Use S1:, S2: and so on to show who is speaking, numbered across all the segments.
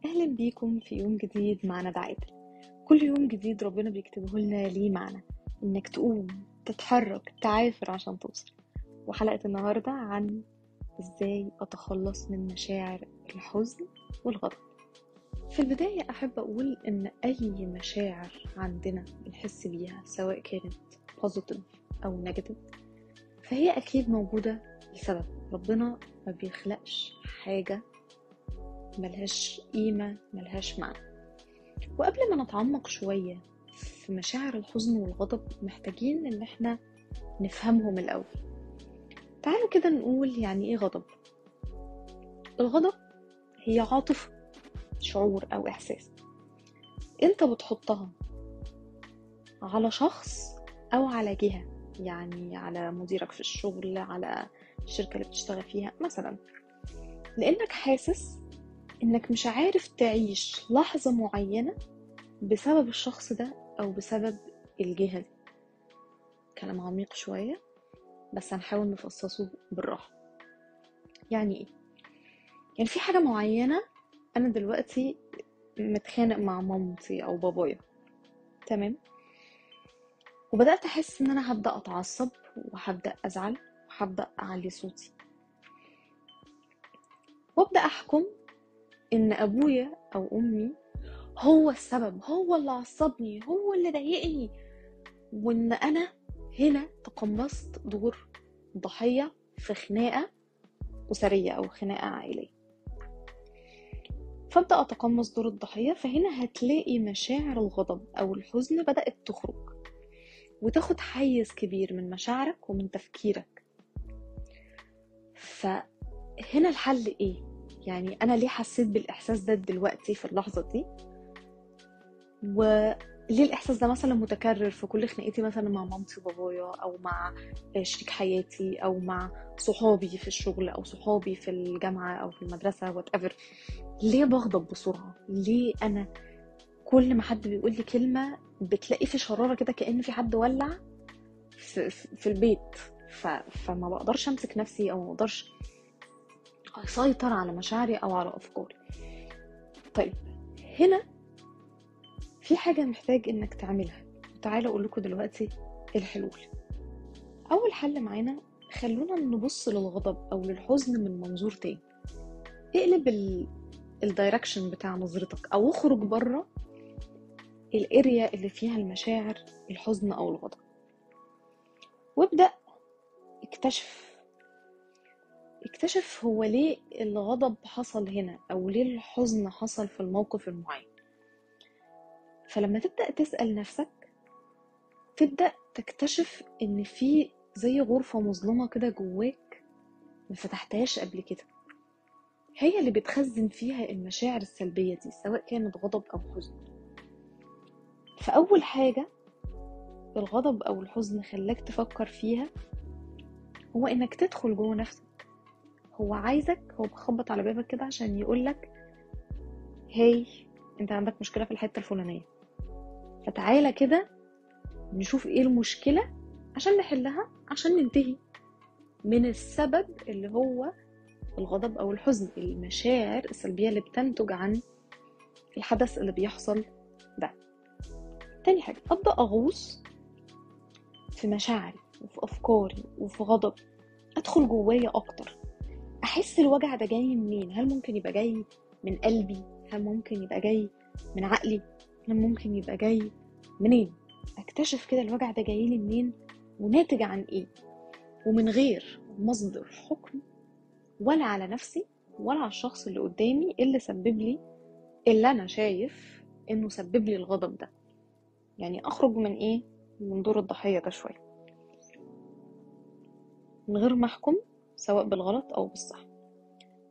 S1: أهلا بيكم في يوم جديد مع ندى عادل. كل يوم جديد ربنا بيكتبه لنا ليه معنى، إنك تقوم تتحرك تعافر عشان توصل. وحلقة النهاردة عن إزاي أتخلص من مشاعر الحزن والغضب. في البداية أحب أقول إن أي مشاعر عندنا بنحس بيها سواء كانت positive أو negative فهي أكيد موجودة لسبب. ربنا ما بيخلقش حاجة ملهاش قيمة ملهاش معنى. وقبل ما نتعمق شوية في مشاعر الحزن والغضب محتاجين ان احنا نفهمهم الاول. تعالوا كده نقول يعني ايه غضب. الغضب هي عاطفة، شعور او احساس انت بتحطها على شخص او على جهة، يعني على مديرك في الشغل، على الشركة اللي بتشتغل فيها مثلا، لانك حاسس انك مش عارف تعيش لحظة معينة بسبب الشخص ده او بسبب الجهة دي. كلام عميق شوية بس هنحاول نفصصه بالراحة. يعني ايه؟ يعني في حاجة معينة، انا دلوقتي متخانق مع مامتي او بابايا، تمام، وبدأت احس ان انا هبدأ اتعصب وهبدأ ازعل وهبدأ اعلي صوتي وابدأ احكم ان ابويا او امي هو السبب، هو اللي عصبني، هو اللي ضايقني، وان انا هنا تقمصت دور ضحية في خناقة أسرية أو خناقة عائلية. فابدأ أتقمص دور الضحية، فهنا هتلاقي مشاعر الغضب أو الحزن بدأت تخرج وتاخد حيز كبير من مشاعرك ومن تفكيرك. فهنا الحل إيه؟ يعني أنا ليه حسيت بالإحساس ده دلوقتي في اللحظة دي؟ وليه الإحساس ده مثلا متكرر في كل خناقتي مثلا مع مامتي وبابايا أو مع شريك حياتي أو مع صحابي في الشغل أو صحابي في الجامعة أو في المدرسة whatever؟ ليه بغضب بسرعة؟ ليه أنا كل ما حد بيقول لي كلمة بتلاقي في شرارة كده كأن في حد ولع في البيت؟ فما بقدرش أمسك نفسي أو ما بقدرش أسيطر على مشاعري أو على أفكاري. طيب هنا في حاجة محتاج إنك تعملها، تعالوا أقول لكم دلوقتي الحلول. أول حل معانا، خلونا نبص للغضب أو للحزن من منظور تاني. اقلب الدايركشن بتاع نظرتك أو اخرج بره الاريا اللي فيها المشاعر الحزن أو الغضب، وابدأ اكتشف هو ليه الغضب حصل هنا او ليه الحزن حصل في الموقف المعين. فلما تبدأ تسأل نفسك تبدأ تكتشف ان في زي غرفة مظلمة كده جواك ما فتحتهاش قبل كده، هي اللي بتخزن فيها المشاعر السلبية دي سواء كانت غضب او حزن. فأول حاجة الغضب او الحزن خلاك تفكر فيها هو انك تدخل جوه نفسك. هو عايزك، هو بخبط على بابك كده عشان يقولك هاي انت عندك مشكلة في الحتة الفلانية، فتعالى كده نشوف ايه المشكلة عشان نحلها، عشان ننتهي من السبب اللي هو الغضب او الحزن، المشاعر السلبية اللي بتنتج عن الحدث اللي بيحصل ده. تاني حاجة، ابدأ اغوص في مشاعري وفي افكاري وفي غضب، ادخل جوايا اكتر، احس الوجع ده جاي منين. هل ممكن يبقى جاي من قلبي؟ هل ممكن يبقى جاي من عقلي؟ هل ممكن يبقى جاي منين؟ اكتشف كده الوجع ده جاي لي منين وناتج عن ايه، ومن غير مصدر حكم ولا على نفسي ولا على الشخص اللي قدامي اللي سبب لي اللي انا شايف انه سبب لي الغضب ده. يعني اخرج من ايه، من دور الضحية ده شوية من غير ما احكم سواء بالغلط او بالصح.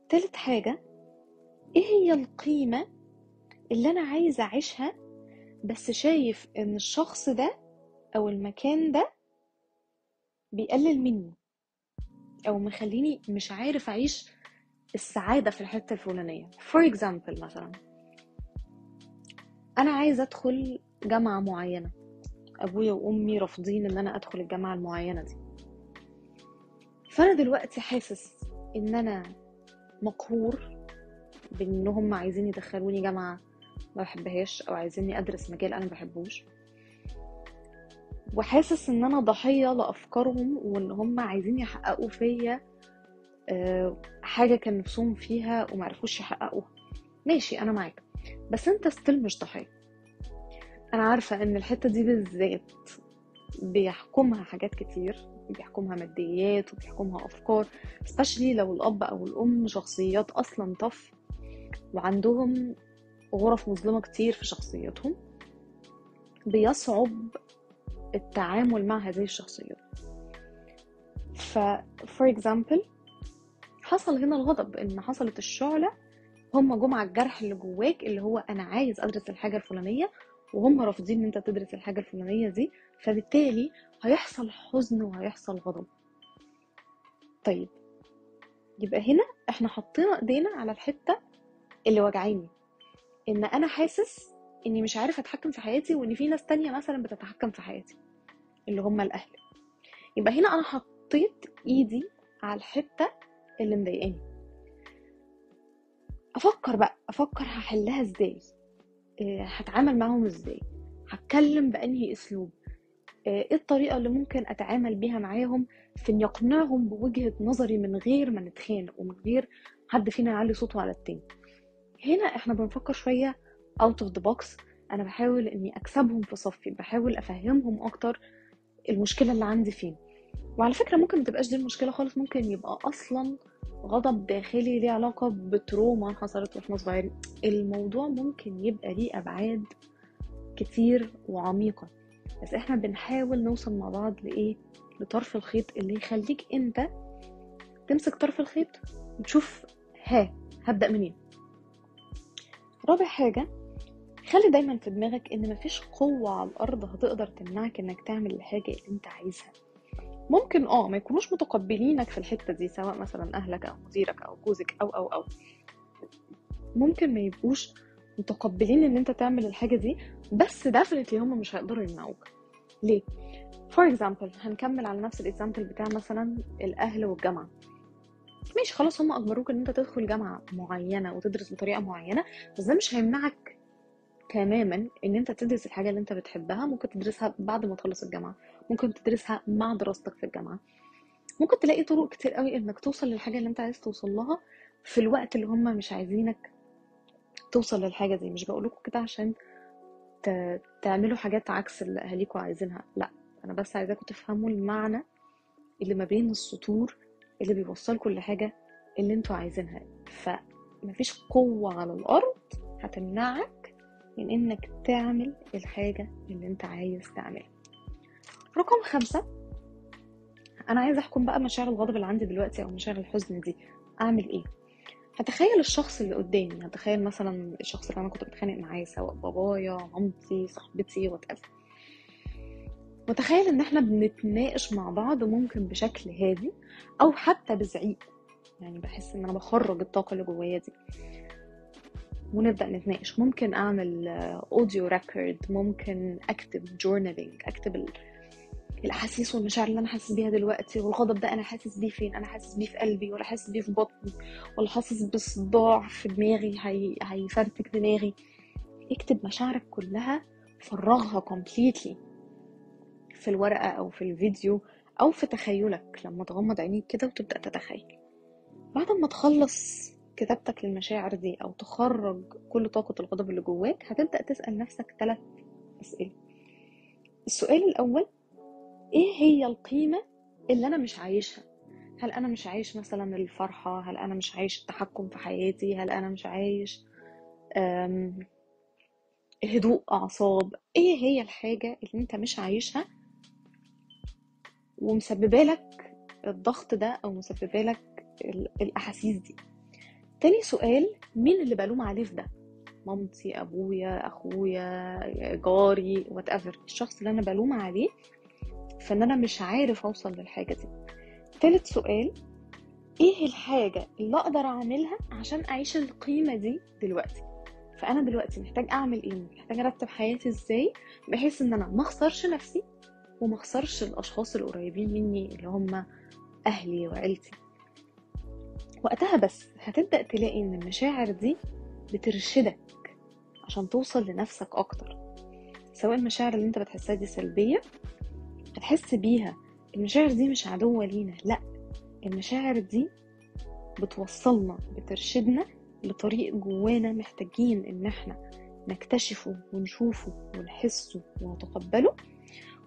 S1: تالت حاجة، ايه هي القيمة اللي انا عايزة اعيشها بس شايف ان الشخص ده او المكان ده بيقلل مني او مخليني مش عارف اعيش السعادة في الحتة الفلانية. for example مثلا انا عايزة ادخل جامعة معينة، ابويا وامي رافضين ان انا ادخل الجامعة المعينة دي، فانا دلوقتي حاسس ان انا مقهور بان هم عايزين يدخلوني جامعة ما بحبهاش او عايزيني ادرس مجال انا ما بحبوش، وحاسس ان انا ضحية لافكارهم وان هم عايزين يحققوا فيا حاجة كان نفسهم فيها ومعرفوش يحققوها. ماشي انا معاك، بس انت ستيل مش ضحية. انا عارفة ان الحتة دي بالذات بيحكمها حاجات كتير، بيحكمها ماديات وبيحكمها افكار، especially لو الاب او الام شخصيات اصلا طف وعندهم غرف مظلمة كتير في شخصياتهم، بيصعب التعامل مع هذه الشخصيات. for example حصل هنا الغضب، ان حصلت الشعلة، هم جم على الجرح اللي جواك اللي هو انا عايز ادرس الحاجة الفلانية وهم رافضين ان انت تدرس الحاجة الفلانية دي، فبالتالي هيحصل حزن وهيحصل غضب. طيب يبقى هنا احنا حطينا ايدينا على الحتة اللي وجعيني، ان انا حاسس اني مش عارف اتحكم في حياتي وان في ناس تانية مثلا بتتحكم في حياتي اللي هم الاهل. يبقى هنا انا حطيت ايدي على الحتة اللي مضايقاني. افكر هحلها ازاي، هتعامل معاهم ازاي، هتكلم بانهي اسلوب، ايه الطريقة اللي ممكن اتعامل بيها معاهم في ان يقنعهم بوجهة نظري من غير ما نتخانق ومن غير حد فينا يعلي صوته على التاني. هنا احنا بنفكر شوية out of the box. انا بحاول اني اكسبهم في صفي، بحاول افهمهم اكتر المشكلة اللي عندي فين. وعلى فكرة ممكن متبقاش دي المشكلة خالص، ممكن يبقى اصلا غضب داخلي ليه علاقة بتروما حصلت واحنا صغيرين. الموضوع ممكن يبقى ليه ابعاد كتير وعميقة، بس احنا بنحاول نوصل مع بعض لايه، لطرف الخيط اللي يخليك انت تمسك طرف الخيط وتشوف هبدأ منين. رابع حاجة، خلي دايما في دماغك ان مفيش قوة على الارض هتقدر تمنعك انك تعمل الحاجة اللي انت عايزها. ممكن ما يكونوش متقبلينك في الحتة دي، سواء مثلا اهلك او مديرك او جوزك او ممكن ما يبقوش متقبلين ان انت تعمل الحاجة دي، بس definitely هم مش هيقدروا يمنعوك. ليه؟ for example هنكمل على نفس الاكزامبل بتاع مثلا الاهل والجامعة. ماشي خلاص هم اجبروك ان انت تدخل جامعة معينة وتدرس بطريقة معينة، بس ده مش هيمنعك تماما ان انت تدرس الحاجة اللي انت بتحبها. ممكن تدرسها بعد ما تخلص الجامعة، ممكن تدرسها مع دراستك في الجامعة، ممكن تلاقي طرق كتير قوي انك توصل للحاجة اللي انت عايز توصل لها في الوقت اللي هم مش عايزينك توصل للحاجة دي. مش بقولكوا كده عشان تعملوا حاجات عكس اللي اهاليكوا عايزينها، لا، انا بس عايزاكوا تفهموا المعنى اللي ما بين السطور اللي بيوصلكوا لحاجة اللي انتوا عايزينها. فمفيش قوة على الارض هتمنعك من انك تعمل الحاجة اللي انت عايز تعملها. رقم 5، انا عايز احكم بقى مشاعر الغضب اللي عندي دلوقتي او مشاعر الحزن دي. اعمل ايه؟ هتخيل الشخص اللي قدامي، هتخيل مثلا الشخص اللي انا كنت بتخانق معاه، سواء بابايا، مامتي، صاحبتي، whatever. وتخيل ان احنا بنتناقش مع بعض، ممكن بشكل هادي او حتى بزعيق، يعني بحس ان انا بخرج الطاقة اللي جوايا دي ونبدأ نتناقش. ممكن اعمل اوديو ريكورد، ممكن اكتب جورنالينج، اكتب الاحاسيس والمشاعر اللي انا حاسس بيها دلوقتي. والغضب ده انا حاسس بيه فين؟ انا حاسس بيه في قلبي، ولا حاسس بيه في بطني، ولا حاسس بصداع في دماغي هيفرتك دماغي. اكتب مشاعرك كلها، فرغها completely في الورقة او في الفيديو او في تخيلك لما تغمض عينيك كده وتبدأ تتخيل. بعد ما تخلص كتابتك للمشاعر دي او تخرج كل طاقة الغضب اللي جواك، هتبدأ تسأل نفسك 3 أسئلة. السؤال الأول، ايه هي القيمة اللي انا مش عايشها؟ هل انا مش عايش مثلا الفرحة؟ هل انا مش عايش التحكم في حياتي؟ هل انا مش عايش هدوء اعصاب؟ ايه هي الحاجة اللي انت مش عايشها ومسببه لك الضغط ده او مسببه لك الاحاسيس دي؟ تاني سؤال، مين اللي بلوم عليه في ده؟ مامتي، ابويا، اخويا، جاري، whatever، الشخص اللي انا بلوم عليه فان انا مش عارف اوصل للحاجة دي. تالت سؤال، ايه الحاجة اللي اقدر اعملها عشان اعيش القيمة دي دلوقتي؟ فانا دلوقتي محتاج اعمل ايه؟ محتاج ارتب حياتي ازاي بحيث ان انا ما اخسرش نفسي وما اخسرش الاشخاص القريبين مني اللي هم اهلي وعيلتي. وقتها بس هتبدأ تلاقي ان المشاعر دي بترشدك عشان توصل لنفسك اكتر. سواء المشاعر اللي انت بتحسها دي سلبية، هتحس بيها المشاعر دي مش عدوة لينا، لا، المشاعر دي بتوصلنا، بترشدنا لطريق جوانا محتاجين ان احنا نكتشفه ونشوفه ونحسه ونتقبله،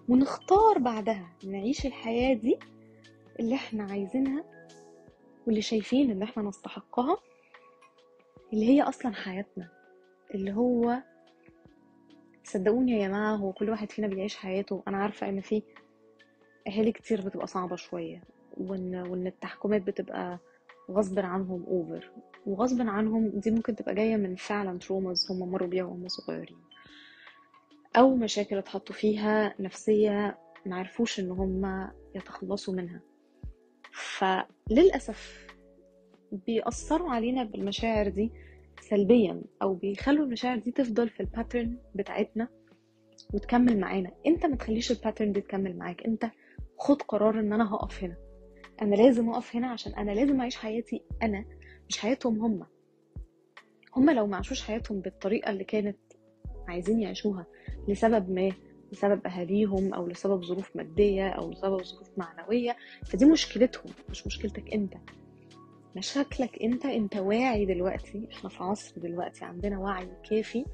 S1: ونختار بعدها نعيش الحياة دي اللي احنا عايزينها واللي شايفين ان احنا نستحقها، اللي هي اصلا حياتنا. اللي هو صدقوني يا جماعة، هو كل واحد فينا بيعيش حياته. انا عارفة ان في اهالي كتير بتبقى صعبة شوية، وان التحكمات بتبقى غصب عنهم اوفر، وغصب عنهم دي ممكن تبقى جاية من فعلا تروماز هم مروا بيها وهم صغيرين، او مشاكل اتحطوا فيها نفسية معرفوش ان هم يتخلصوا منها. فللأسف بيأثروا علينا بالمشاعر دي سلبيا، او بيخلوا المشاعر دي تفضل في الباترن بتاعتنا وتكمل معانا. انت ما تخليش الباترن دي تكمل معاك، انت خد قرار ان انا هقف هنا، انا لازم اقف هنا عشان انا لازم اعيش حياتي انا، مش حياتهم هم لو ما عاشوش حياتهم بالطريقة اللي كانت عايزين يعيشوها لسبب ما، لسبب اهاليهم او لسبب ظروف مادية او لسبب ظروف معنوية، فدي مشكلتهم مش مشكلتك انت. مشاكلك انت واعي دلوقتي، احنا في عصر دلوقتي عندنا وعي كافي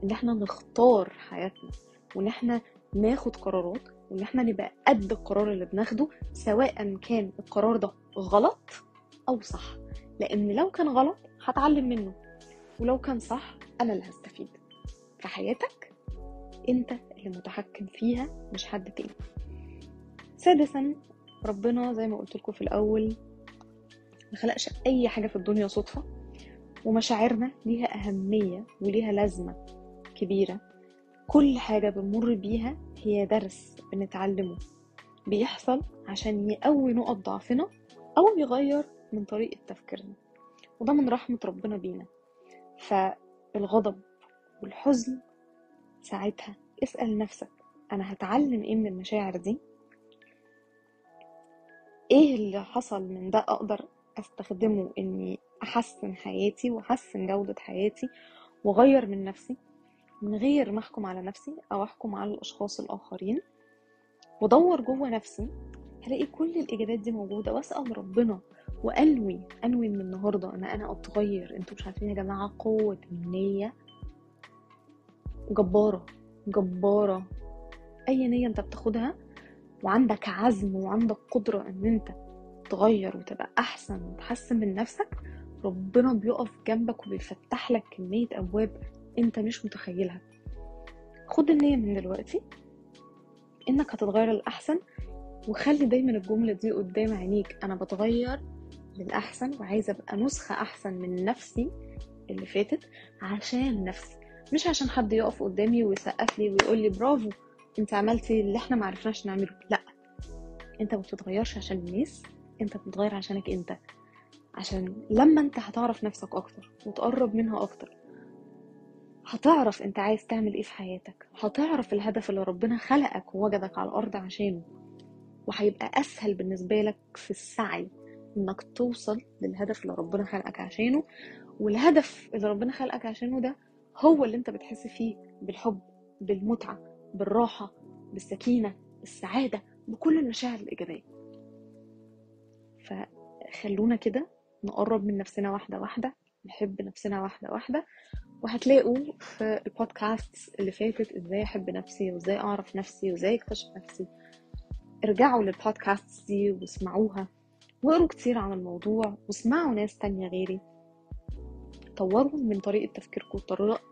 S1: ان احنا نختار حياتنا، وان احنا ناخد قرارات، وان احنا نبقى قد القرار اللي بناخده، سواء كان القرار ده غلط او صح. لان لو كان غلط هتعلم منه، ولو كان صح انا اللي هستفيد. فحياتك انت اللي متحكم فيها مش حد تاني. سادسا، ربنا زي ما قلت لكم في الاول ما خلقش اي حاجة في الدنيا صدفة، ومشاعرنا ليها اهمية وليها لازمة كبيرة. كل حاجة بنمر بيها هي درس بنتعلمه، بيحصل عشان يقوي نقط ضعفنا او يغير من طريقة تفكيرنا، وده من رحمة ربنا بينا. فالغضب والحزن ساعتها اسأل نفسك انا هتعلم ايه من المشاعر دي؟ ايه اللي حصل من ده اقدر استخدمه اني احسن حياتي واحسن جودة حياتي واغير من نفسي، من غير ما احكم على نفسي او احكم على الاشخاص الاخرين. ودور جوه نفسي هلاقي كل الاجابات دي موجودة، واسأل ربنا وانوي من النهاردة ان انا اتغير. انتوا مش عارفين يا جماعة قوة النية جبارة. اي نية انت بتاخدها وعندك عزم وعندك قدرة ان انت تغير وتبقى احسن وتحسن من نفسك، ربنا بيقف جنبك وبيفتح لك كمية ابواب انت مش متخيلها. خد النية من دلوقتي انك هتتغير للاحسن، وخلي دايما الجملة دي قدام عينيك، انا بتغير للاحسن وعايزة ابقى نسخة احسن من نفسي اللي فاتت، عشان نفسي، مش عشان حد يقف قدامي ويسقف لي ويقول لي برافو انت عملتي اللي احنا معرفناش نعمله. لا، انت ما بتتغيرش عشان الناس، انت بتتغير عشانك انت. عشان لما انت هتعرف نفسك اكتر وتقرب منها اكتر، هتعرف انت عايز تعمل ايه في حياتك، هتعرف الهدف اللي ربنا خلقك ووجدك على الارض عشانه، وهيبقى اسهل بالنسبة لك في السعي انك توصل للهدف اللي ربنا خلقك عشانه. والهدف اللي ربنا خلقك عشانه ده هو اللي انت بتحس فيه بالحب، بالمتعة، بالراحة، بالسكينة، بالسعادة، بكل المشاعر الإيجابية. فخلونا كده نقرب من نفسنا واحدة واحدة، نحب نفسنا واحدة واحدة. وهتلاقوا في البودكاست اللي فاتت ازاي احب نفسي وازاي اعرف نفسي وازاي اكتشف نفسي. ارجعوا للبودكاست دي واسمعوها، واقروا كتير عن الموضوع، واسمعوا ناس تانية غيري. طوروا من طريقة تفكيركم،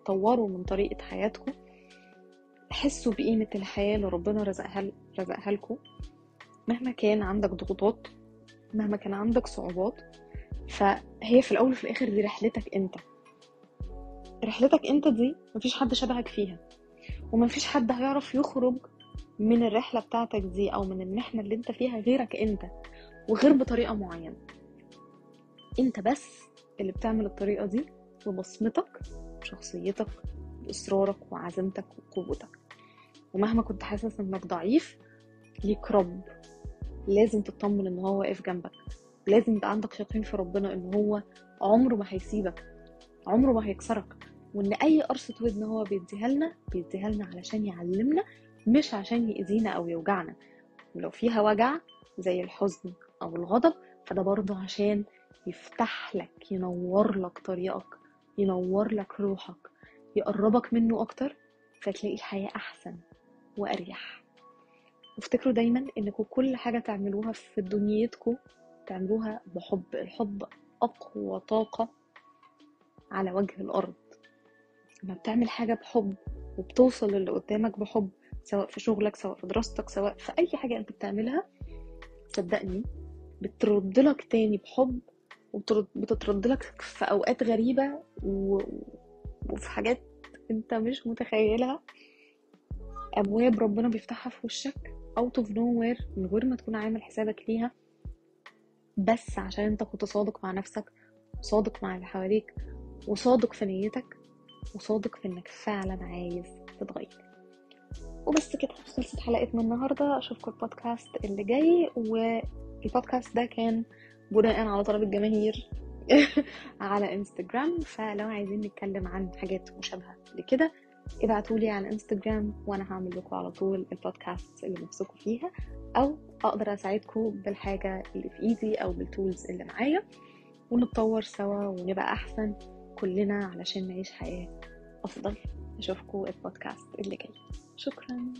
S1: طوروا من طريقة حياتكم، حسوا بقيمة الحياة اللي ربنا رزقها لكم. مهما كان عندك ضغوطات، مهما كان عندك صعوبات، فهي في الأول وفي الآخر دي رحلتك انت دي مفيش حد شبهك فيها، ومفيش حد هيعرف يخرج من الرحلة بتاعتك دي أو من المحنة اللي انت فيها غيرك انت، وغير بطريقة معينة. انت بس اللي بتعمل الطريقة دي ببصمتك، بشخصيتك، بإصرارك وعزمتك وقوتك. ومهما كنت حاسس انك ضعيف، ليك رب لازم تطمن ان هو واقف جنبك، لازم يبقى عندك يقين في ربنا ان هو عمره ما هيسيبك، عمره ما هيكسرك، وان اي قرصة ودن هو بيديها لنا علشان يعلمنا، مش عشان يأذينا او يوجعنا. ولو فيها وجع زي الحزن او الغضب، فده برضه عشان يفتح لك، ينور لك طريقك، ينور لك روحك، يقربك منه اكتر، فتلاقي الحياة احسن واريح. وافتكروا دايما انكم كل حاجة تعملوها في دنيتكم تعملوها بحب. الحب اقوى طاقة على وجه الارض. لما بتعمل حاجة بحب وبتوصل للي قدامك بحب، سواء في شغلك، سواء في دراستك، سواء في اي حاجة انت بتعملها، صدقني بترد لك تاني بحب، وبتترد لك في اوقات غريبة وفي حاجات انت مش متخيلها. ابواب ربنا بيفتحها في وشك out of nowhere من غير ما تكون عامل حسابك ليها، بس عشان انت كنت صادق مع نفسك، وصادق مع اللي حواليك، وصادق في نيتك، وصادق في انك فعلا عايز تتغير. وبس كده خلصت حلقتنا النهاردة. اشوفكم البودكاست اللي جاي. والبودكاست ده كان بناء على طلب الجماهير على انستجرام، فلو عايزين نتكلم عن حاجات مشابهة لكده ابعتولي على انستجرام، وانا هعمل لكم على طول البودكاست اللي نفسكم فيها، او اقدر اساعدكم بالحاجة اللي في ايدي او بالتولز اللي معايا، ونتطور سوا ونبقى احسن كلنا علشان نعيش حياة افضل. اشوفكم البودكاست اللي جاي. شكرا.